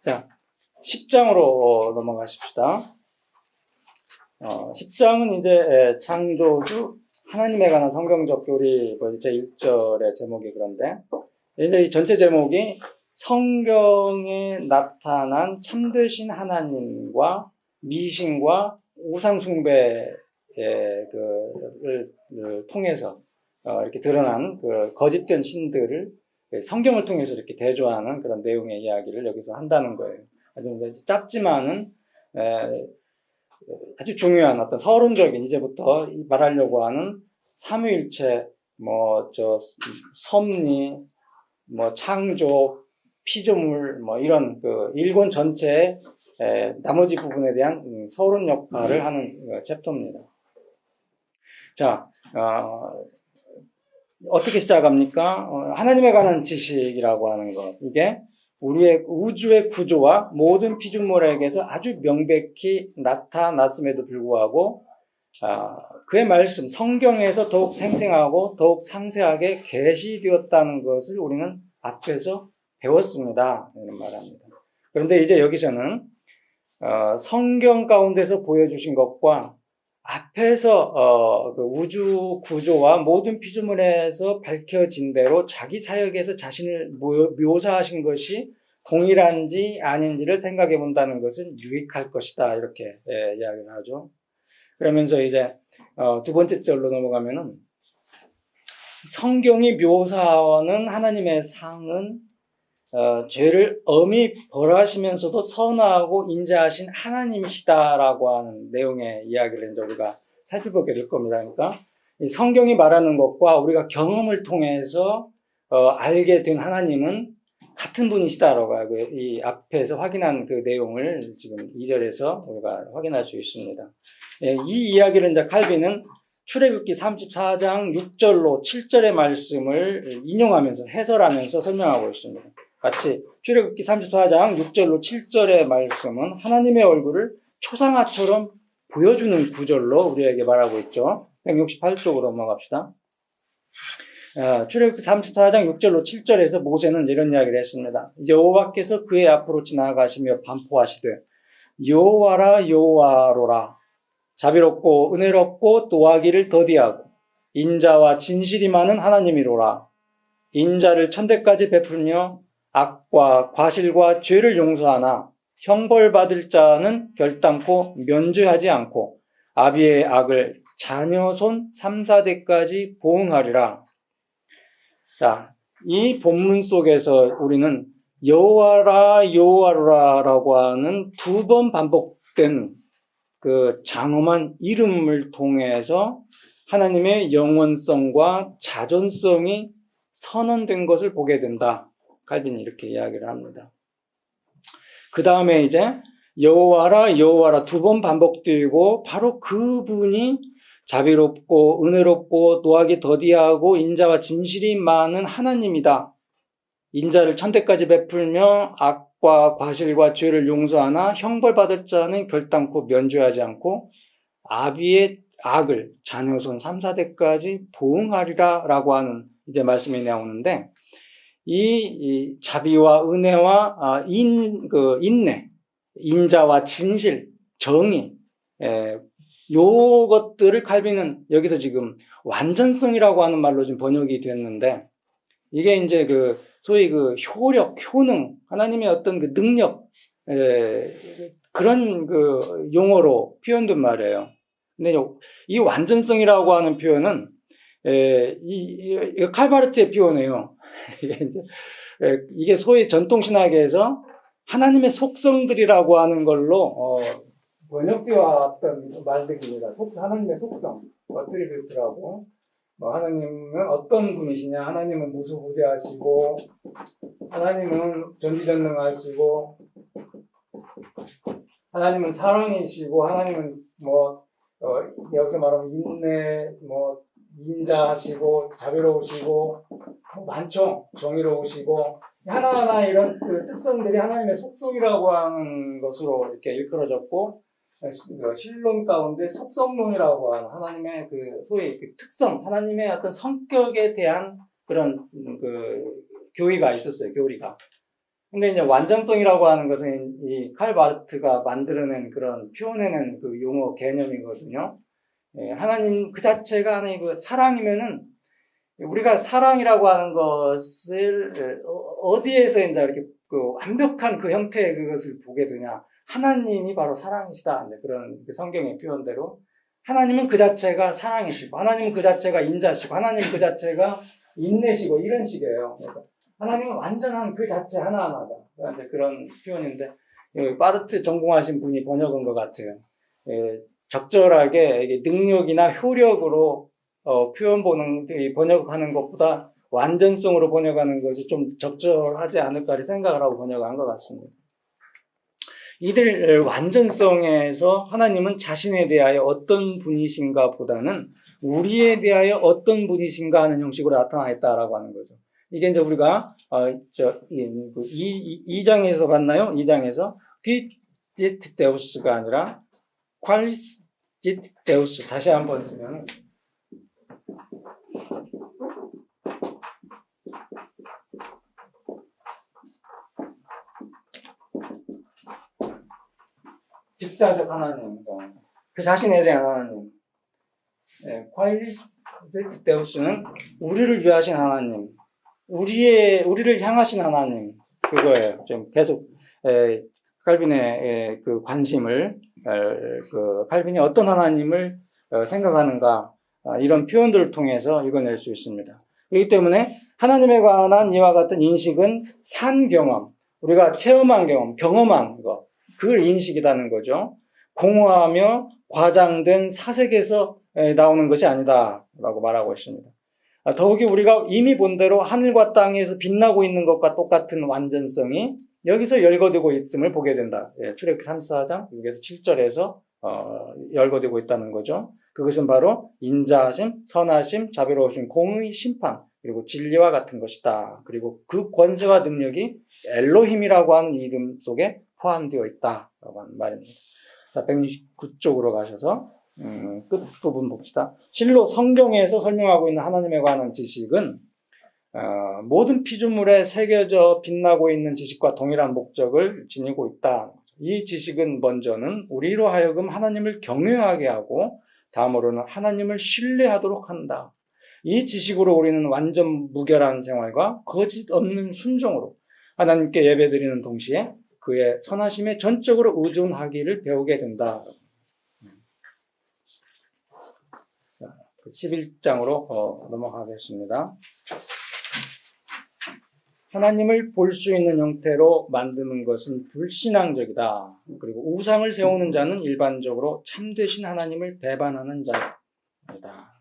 자, 10장으로 넘어가십시다. 10장은 이제 창조주 하나님에 관한 성경적 교리 제 1절의 제목이 그런데, 이제 이 전체 제목이 성경에 나타난 참되신 하나님과 미신과 우상숭배의 를 통해서 이렇게 드러난 그 거짓된 신들을 성경을 통해서 이렇게 대조하는 그런 내용의 이야기를 여기서 한다는 거예요. 아주 짧지만은 아주 중요한 어떤 서론적인, 이제부터 말하려고 하는 삼위일체, 섭리, 창조, 피조물, 이런 그 일권 전체의 나머지 부분에 대한 서론 역할을 하는 챕터입니다. 자, 어떻게 시작합니까? 하나님에 관한 지식이라고 하는 것. 이게 우리의 우주의 구조와 모든 피조물에게서 아주 명백히 나타났음에도 불구하고, 그의 말씀, 성경에서 더욱 생생하고 더욱 상세하게 계시되었다는 것을 우리는 앞에서 배웠습니다. 이런 말합니다. 그런데 이제 여기서는 성경 가운데서 보여주신 것과 앞에서 그 우주 구조와 모든 피조물에서 밝혀진 대로 자기 사역에서 자신을 묘사하신 것이 동일한지 아닌지를 생각해 본다는 것은 유익할 것이다, 이렇게 이야기를 하죠. 그러면서 이제 두 번째 절로 넘어가면은, 성경이 묘사하는 하나님의 상은 죄를 엄히 벌하시면서도 선하고 인자하신 하나님이시다라고 하는 내용의 이야기를 이제 우리가 살펴보게 될 겁니다. 그러니까 이 성경이 말하는 것과 우리가 경험을 통해서 알게 된 하나님은 같은 분이시다라고 하고, 이 앞에서 확인한 그 내용을 지금 2절에서 우리가 확인할 수 있습니다. 이 이야기를 이제 칼빈은 출애굽기 34장 6절로 7절의 말씀을 인용하면서 해설하면서 설명하고 있습니다. 같이 출애굽기 34장 6절로 7절의 말씀은 하나님의 얼굴을 초상화처럼 보여주는 구절로 우리에게 말하고 있죠. 168쪽으로 넘어갑시다. 출애굽기 34장 6절로 7절에서 모세는 이런 이야기를 했습니다. 여호와께서 그의 앞으로 지나가시며 반포하시되, 여호와라 여호와로라, 자비롭고 은혜롭고 노하기를 더디하고 인자와 진실이 많은 하나님이로라. 인자를 천대까지 베풀며 악과 과실과 죄를 용서하나 형벌받을 자는 결단코 면죄하지 않고 아비의 악을 자녀 손 3, 4대까지 보응하리라. 자, 이 본문 속에서 우리는 여호와라 여호와라라고 하는 두 번 반복된 그 장엄한 이름을 통해서 하나님의 영원성과 자존성이 선언된 것을 보게 된다. 칼빈이 이렇게 이야기를 합니다. 그 다음에 이제 여호와라 여호와라 두 번 반복되고, 바로 그분이 자비롭고 은혜롭고 노하기 더디하고 인자와 진실이 많은 하나님이다. 인자를 천대까지 베풀며 악과 과실과 죄를 용서하나 형벌받을 자는 결단코 면죄하지 않고 아비의 악을 자녀 손 3, 4대까지 보응하리라 라고 하는 이제 말씀이 나오는데, 이 자비와 은혜와 인내, 인자와 진실, 정의, 요것들을 칼빈은 여기서 지금 완전성이라고 하는 말로 지금 번역이 됐는데, 이게 이제 소위 효력, 효능, 하나님의 어떤 그 능력, 그런 용어로 표현된 말이에요. 근데 이 완전성이라고 하는 표현은, 이 칼바르트의 표현이에요. 이게 소위 전통신학에서 하나님의 속성들이라고 하는 걸로 번역되어 왔던 말들입니다. 하나님의 속성, 어트리뷰트라고. 하나님은 어떤 분이시냐? 하나님은 무수부재하시고, 하나님은 전지전능하시고, 하나님은 사랑이시고, 하나님은 여기서 말하면 인내, 인자하시고, 자비로우시고, 많죠. 정의로우시고, 하나하나 이런 그 특성들이 하나님의 속성이라고 하는 것으로 이렇게 일컬어졌고, 신론 가운데 속성론이라고 하는 하나님의 소위 특성, 하나님의 어떤 성격에 대한 그런 교리가 있었어요. 교리가. 근데 이제 완전성이라고 하는 것은 이 칼 바르트가 만들어낸 그런 표현해낸 그 용어 개념이거든요. 예, 하나님 그 자체가 하나님 그 사랑이면은 우리가 사랑이라고 하는 것을 어디에서 이제 이렇게 그 완벽한 그 형태의 그것을 보게 되냐? 하나님이 바로 사랑이시다. 그런 성경의 표현대로 하나님은 그 자체가 사랑이시고, 하나님은 그 자체가 인자시고, 하나님은 그 자체가 인내시고 이런 식이에요. 그러니까 하나님은 완전한 그 자체 하나하나가 그런 표현인데 바르트 전공하신 분이 번역한 것 같아요. 예, 적절하게 능력이나 효력으로 번역하는 것보다 완전성으로 번역하는 것이 좀 적절하지 않을까 생각을 하고 번역한 것 같습니다. 이들 완전성에서 하나님은 자신에 대하여 어떤 분이신가 보다는 우리에 대하여 어떤 분이신가 하는 형식으로 나타나 있다라고 하는 거죠. 이게 이제 우리가 2장에서 봤나요? 2장에서 퀴짓 데우스가 아니라 퀄짓 데우스. 다시 한번 쓰면 직자적 하나님, 그 자신에 대한 하나님. 퀄리스 데우스는 우리를 위하신 하나님, 우리를 향하신 하나님, 그거예요. 좀 계속 칼빈의 그 관심을, 칼빈이 어떤 하나님을 생각하는가, 이런 표현들을 통해서 읽어낼 수 있습니다. 그렇기 때문에 하나님에 관한 이와 같은 인식은 산 경험, 우리가 체험한 경험, 경험한 것, 그걸 인식이라는 거죠. 공허하며 과장된 사색에서 나오는 것이 아니다라고 말하고 있습니다. 더욱이 우리가 이미 본 대로 하늘과 땅에서 빛나고 있는 것과 똑같은 완전성이 여기서 열거되고 있음을 보게 된다. 출애굽기 34장 6에서 7절에서 열거되고 있다는 거죠. 그것은 바로 인자하심, 선하심, 자비로우심, 공의, 심판, 그리고 진리와 같은 것이다. 그리고 그 권세와 능력이 엘로힘이라고 하는 이름 속에 포함되어 있다라고 하는 말입니다. 자, 169쪽으로 가셔서 끝부분 봅시다. 실로 성경에서 설명하고 있는 하나님에 관한 지식은 모든 피조물에 새겨져 빛나고 있는 지식과 동일한 목적을 지니고 있다. 이 지식은 먼저는 우리로 하여금 하나님을 경외하게 하고 다음으로는 하나님을 신뢰하도록 한다. 이 지식으로 우리는 완전 무결한 생활과 거짓 없는 순종으로 하나님께 예배드리는 동시에 그의 선하심에 전적으로 의존하기를 배우게 된다. 11장으로 넘어가겠습니다. 하나님을 볼 수 있는 형태로 만드는 것은 불신앙적이다. 그리고 우상을 세우는 자는 일반적으로 참되신 하나님을 배반하는 자이다.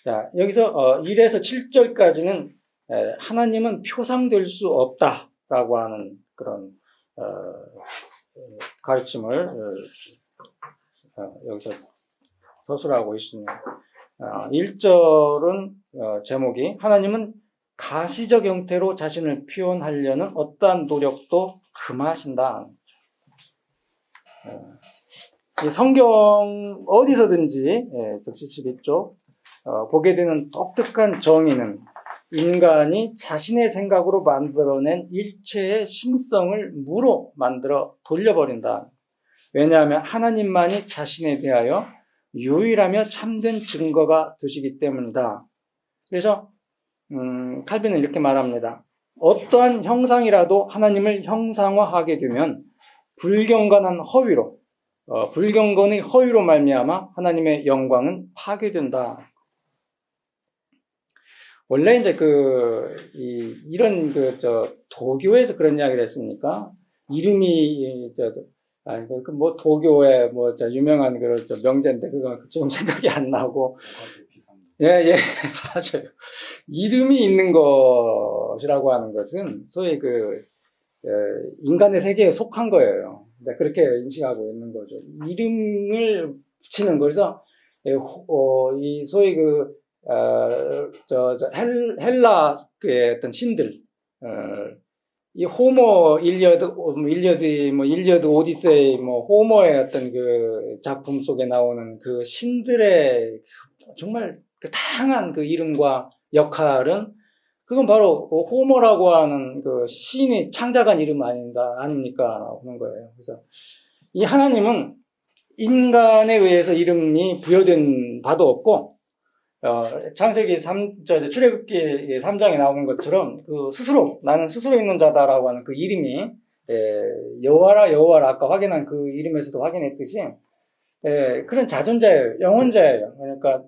자, 여기서 1에서 7절까지는 하나님은 표상될 수 없다라고 하는 그런 가르침을 여기서 서술하고 있습니다. 1절은 제목이 하나님은 가시적 형태로 자신을 표현하려는 어떠한 노력도 금하신다. 성경 어디서든지 172쪽 보게 되는 독특한 정의는 인간이 자신의 생각으로 만들어낸 일체의 신성을 무로 만들어 돌려버린다. 왜냐하면 하나님만이 자신에 대하여 유일하며 참된 증거가 되시기 때문이다. 그래서 칼빈은 이렇게 말합니다. 어떠한 형상이라도 하나님을 형상화하게 되면 불경건한 허위로, 불경건의 허위로 말미암아 하나님의 영광은 파괴된다. 원래 이제 이런 도교에서 그런 이야기를 했습니까? 이름이 도교의 유명한 명제인데 그거 지금 생각이 안 나고. 예, 맞아요. 이름이 있는 것이라고 하는 것은 소위 인간의 세계에 속한 거예요. 그렇게 인식하고 있는 거죠. 이름을 붙이는 거에서 이 소위 헬라의 어떤 신들, 이 호모 일리어드 오디세이 호모의 어떤 그 작품 속에 나오는 그 신들의 정말 다양한 그 이름과 역할은 그건 바로 호모라고 하는 그 시인이 창작한 이름 아닙니까? 하는 거예요. 그래서 이 하나님은 인간에 의해서 이름이 부여된 바도 없고, 창세기 출애굽기 3장에 나오는 것처럼 나는 스스로 있는 자다라고 하는 그 이름이 여호와라 아까 확인한 그 이름에서도 확인했듯이 그런 자존자예요. 영혼자예요. 그러니까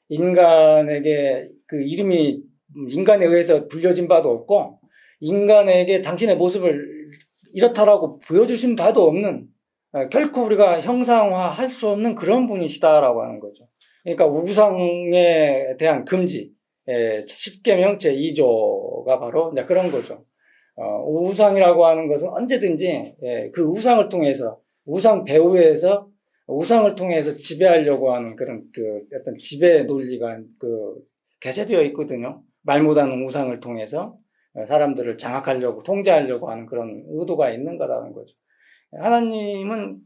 인간에게 그 이름이 인간에 의해서 불려진 바도 없고 인간에게 당신의 모습을 이렇다라고 보여주신 바도 없는 결코 우리가 형상화할 수 없는 그런 분이시다라고 하는 거죠. 그러니까 우상에 대한 금지, 10계명 제2조가 바로 이제 그런 거죠. 우상이라고 하는 것은 언제든지 그 우상을 통해서 우상 배후에서 우상을 통해서 지배하려고 하는 그런 어떤 지배 논리가 개재되어 있거든요. 말 못하는 우상을 통해서 사람들을 장악하려고 통제하려고 하는 그런 의도가 있는 거라는 거죠. 하나님은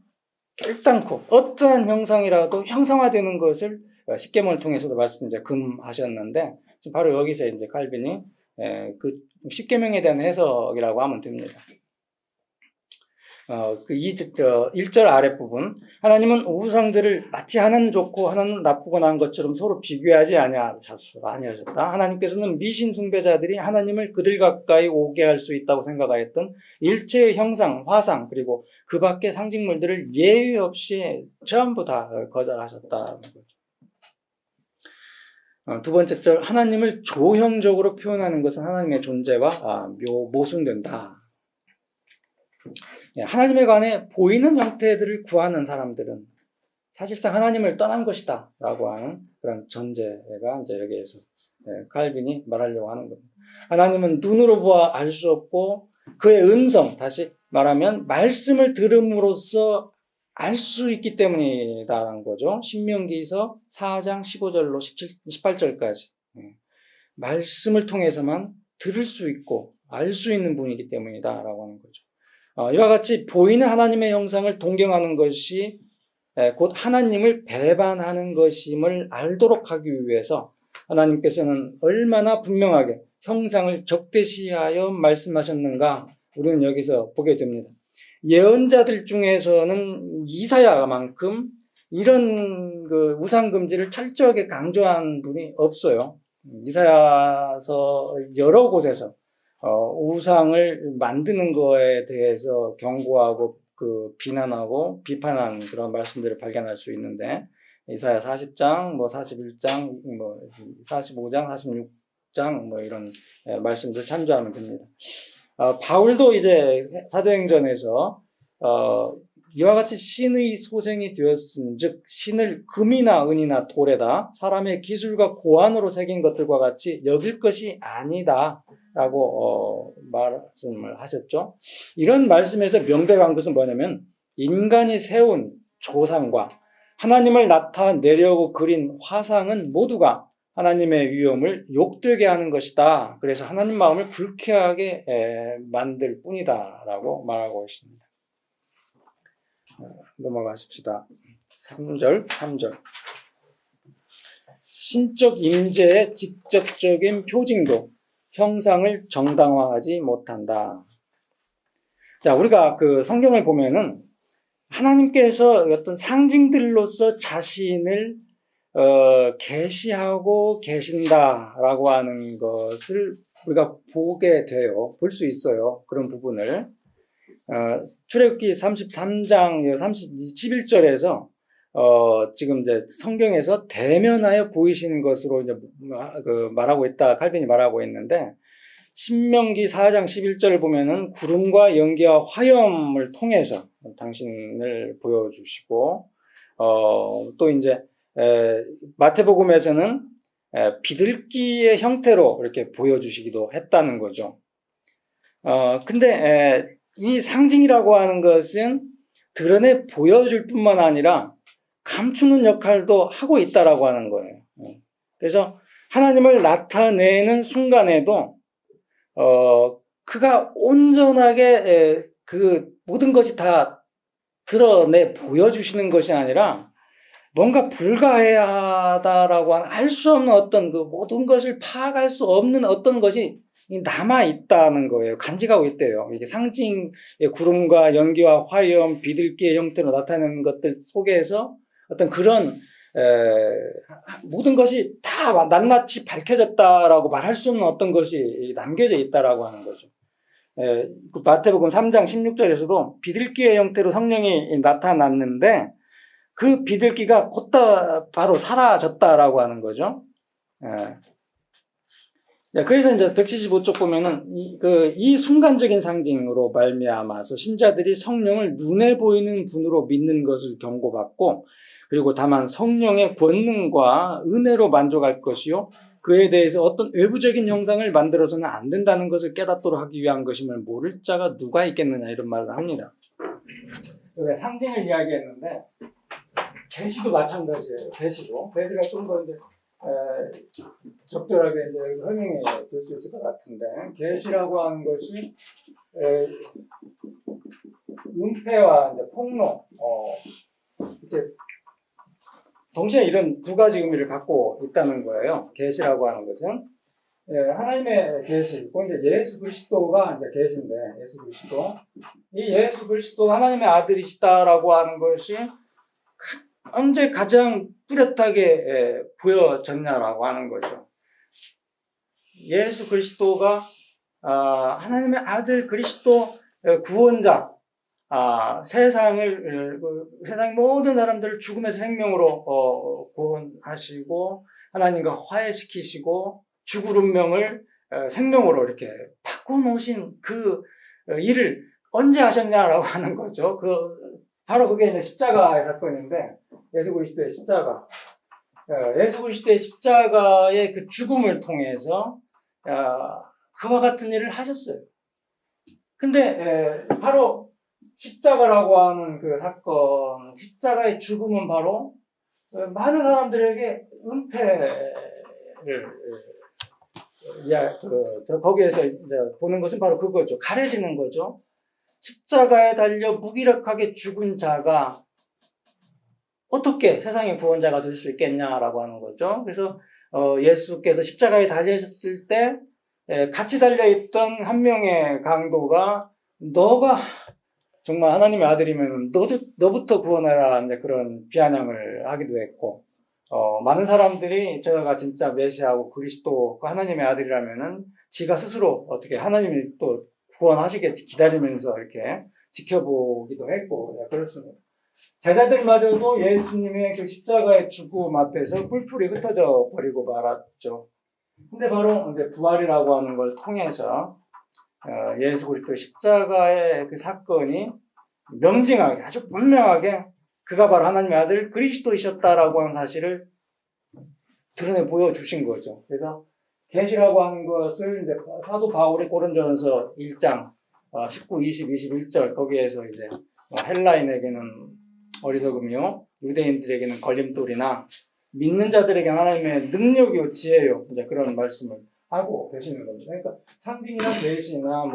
결단코 어떠한 형상이라도 형상화되는 것을 십계명을 통해서도 금하셨는데 바로 여기서 이제 칼빈이 그 십계명에 대한 해석이라고 하면 됩니다. 1절 아랫부분 하나님은 우상들을 마치 하나는 좋고 하나는 나쁘거나 한 것처럼 서로 비교하지 아니하셨다. 하나님께서는 미신 숭배자들이 하나님을 그들 가까이 오게 할 수 있다고 생각하였던 일체의 형상, 화상 그리고 그 밖의 상징물들을 예외 없이 전부 다 거절하셨다는 거죠. 두 번째 절 하나님을 조형적으로 표현하는 것은 하나님의 존재와 모순된다. 하나님에 관해 보이는 형태들을 구하는 사람들은 사실상 하나님을 떠난 것이다 라고 하는 그런 전제가 이제 여기에서 칼빈이 말하려고 하는 겁니다. 하나님은 눈으로 보아 알 수 없고 그의 음성, 다시 말하면 말씀을 들음으로써 알 수 있기 때문이다라는 거죠. 신명기서 4장 15절로 18절까지 말씀을 통해서만 들을 수 있고 알 수 있는 분이기 때문이다라고 하는 거죠. 이와 같이 보이는 하나님의 형상을 동경하는 것이 곧 하나님을 배반하는 것임을 알도록 하기 위해서 하나님께서는 얼마나 분명하게 형상을 적대시하여 말씀하셨는가 우리는 여기서 보게 됩니다. 예언자들 중에서는 이사야만큼 이런 그 우상금지를 철저하게 강조한 분이 없어요. 이사야서 여러 곳에서 우상을 만드는 거에 대해서 경고하고 비난하고 비판한 그런 말씀들을 발견할 수 있는데 이사야 40장, 41장, 45장, 46장 이런 말씀들 참조하면 됩니다. 바울도 이제 사도행전에서 이와 같이 신의 소생이 되었은즉 신을 금이나 은이나 돌에다 사람의 기술과 고안으로 새긴 것들과 같이 여길 것이 아니다 라고 말씀을 하셨죠. 이런 말씀에서 명백한 것은 뭐냐면 인간이 세운 조상과 하나님을 나타내려고 그린 화상은 모두가 하나님의 위엄을 욕되게 하는 것이다. 그래서 하나님 마음을 불쾌하게 만들 뿐이다 라고 말하고 있습니다. 넘어가십시다. 3절 신적 임재의 직접적인 표징도 형상을 정당화하지 못한다. 자, 우리가 그 성경을 보면은 하나님께서 어떤 상징들로서 자신을 계시하고 계신다라고 하는 것을 우리가 보게 돼요. 볼 수 있어요. 그런 부분을. 출애굽기 33장 11절에서 지금 이제 성경에서 대면하여 보이신 것으로 이제 말하고 있다. 칼빈이 말하고 있는데 신명기 4장 11절을 보면은 구름과 연기와 화염을 통해서 당신을 보여주시고 또 이제 마태복음에서는 비둘기의 형태로 이렇게 보여주시기도 했다는 거죠. 근데 이 상징이라고 하는 것은 드러내 보여줄 뿐만 아니라 감추는 역할도 하고 있다라고 하는 거예요. 그래서 하나님을 나타내는 순간에도 그가 온전하게 그 모든 것이 다 드러내 보여주시는 것이 아니라 뭔가 불가해하다라고 하는 알 수 없는 어떤 그 모든 것을 파악할 수 없는 어떤 것이 남아 있다는 거예요. 간직하고 있대요. 이게 상징의 구름과 연기와 화염, 비둘기의 형태로 나타내는 것들 속에서 어떤 그런 모든 것이 다 낱낱이 밝혀졌다라고 말할 수 없는 어떤 것이 남겨져 있다라고 하는 거죠. 마태복음 3장 16절에서도 비둘기의 형태로 성령이 나타났는데 그 비둘기가 곧다 바로 사라졌다라고 하는 거죠. 그래서 이제 175쪽 보면은 이 순간적인 상징으로 말미암아서 신자들이 성령을 눈에 보이는 분으로 믿는 것을 경고받고, 그리고 다만 성령의 권능과 은혜로 만족할 것이요 그에 대해서 어떤 외부적인 형상을 만들어서는 안 된다는 것을 깨닫도록 하기 위한 것임을 모를 자가 누가 있겠느냐, 이런 말을 합니다. 상징을 이야기했는데 계시도 마찬가지예요. 계시가 좀 더 이제 적절하게 이제 설명해 줄 수 있을 것 같은데, 계시라고 하는 것이 은폐와 이제 폭로, 이렇게 동시에 이런 두 가지 의미를 갖고 있다는 거예요. 계시라고 하는 것은 하나님의 계시, 이제 예수 그리스도가 이제 계시인데, 예수 그리스도, 이 예수 그리스도 하나님의 아들이시다라고 하는 것이 언제 가장 뚜렷하게 보여졌냐라고 하는 거죠. 예수 그리스도가 하나님의 아들 그리스도 구원자, 세상 모든 사람들을 죽음에서 생명으로 구원하시고 하나님과 화해시키시고 죽을 운명을 생명으로 이렇게 바꿔놓으신 그 일을 언제 하셨냐라고 하는 거죠. 바로 그게 이제 십자가의 사건인데, 예수 그리스도의 십자가. 예수 그리스도의 십자가의 그 죽음을 통해서 그와 같은 일을 하셨어요. 근데 바로 십자가라고 하는 그 사건, 십자가의 죽음은 바로 많은 사람들에게 은폐를 거기에서 이제 보는 것은 바로 그거죠. 가려지는 거죠. 십자가에 달려 무기력하게 죽은 자가 어떻게 세상의 구원자가 될 수 있겠냐라고 하는 거죠. 그래서 예수께서 십자가에 달리셨을 때 같이 달려있던 한 명의 강도가 너가 정말 하나님의 아들이면 너부터 구원해라, 이제 그런 비아냥을 하기도 했고, 많은 사람들이 저가 진짜 메시아고 그리스도 하나님의 아들이라면은 지가 스스로 어떻게 하나님이 또 구원하시겠지 기다리면서 이렇게 지켜보기도 했고, 그렇습니다. 제자들마저도 예수님의 그 십자가의 죽음 앞에서 뿔뿔이 흩어져 버리고 말았죠. 근데 바로 이제 부활이라고 하는 걸 통해서 예수 그리스도 십자가의 그 사건이 명징하게, 아주 분명하게 그가 바로 하나님의 아들 그리스도이셨다라고 하는 사실을 드러내 보여주신 거죠. 그래서 계시라고 하는 것을 이제 사도 바울이 고린도전서 1장 19, 20, 21절 거기에서 이제 헬라인에게는 어리석음이요, 유대인들에게는 걸림돌이나 믿는 자들에게는 하나님의 능력이요 지혜요, 이제 그런 말씀을 하고 계시는 겁니다. 그러니까 상징이나 계시나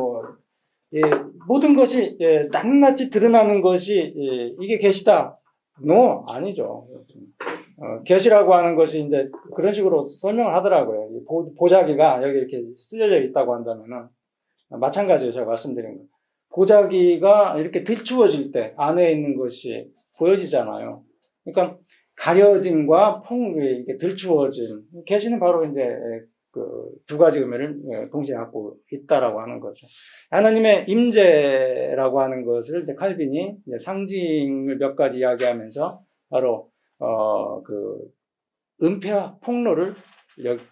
모든 것이 낱낱이 드러나는 것이 이게 계시다? 아니죠. 계시라고 하는 것이 이제 그런 식으로 설명을 하더라고요. 보자기가 여기 이렇게 쓰여져 있다고 한다면은 마찬가지로 제가 말씀드린 거. 보자기가 이렇게 들추어질 때 안에 있는 것이 보여지잖아요. 그러니까 가려짐과 이렇게 들추어짐. 계시는 바로 이제 그 두 가지 의미를 동시에 갖고 있다라고 하는 거죠. 하나님의 임재라고 하는 것을 이제 칼빈이 이제 상징을 몇 가지 이야기하면서 바로 그 은폐와 폭로를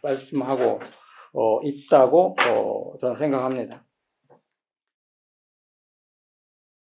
말씀하고 있다고 저는 생각합니다.